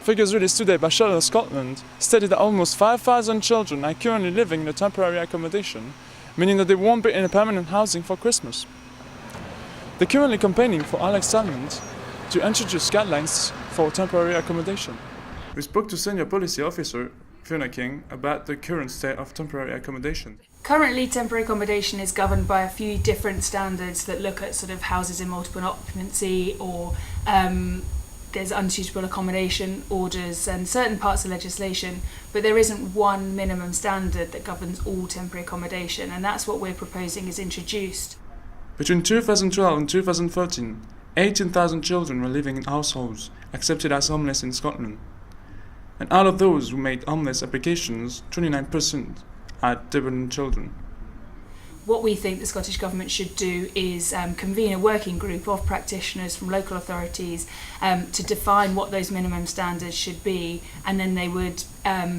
Figures released today by Shelter Scotland stated that almost 5,000 children are currently living in a temporary accommodation, meaning that they won't be in a permanent housing for Christmas. They're currently campaigning for Alex Salmond to introduce guidelines for temporary accommodation. We spoke to Senior Policy Officer Fiona King about the current state of temporary accommodation. Currently, temporary accommodation is governed by a few different standards that look at sort of houses in multiple occupancy, or there's unsuitable accommodation orders and certain parts of legislation, but there isn't one minimum standard that governs all temporary accommodation, and that's what we're proposing is introduced. Between 2012 and 2013, 18,000 children were living in households accepted as homeless in Scotland. And out of those who made homeless applications, 29% had dependent children. What we think the Scottish Government should do is convene a working group of practitioners from local authorities to define what those minimum standards should be, and then they would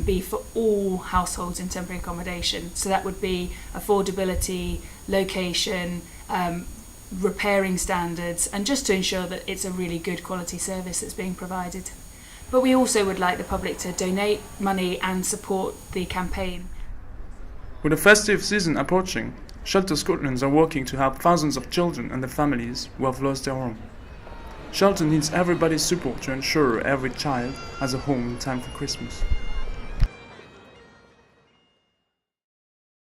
be for all households in temporary accommodation. So that would be affordability, location, repairing standards, and just to ensure that it's a really good quality service that's being provided. But we also would like the public to donate money and support the campaign. With the festive season approaching, Shelter Scotland are working to help thousands of children and their families who have lost their home. Shelter needs everybody's support to ensure every child has a home in time for Christmas.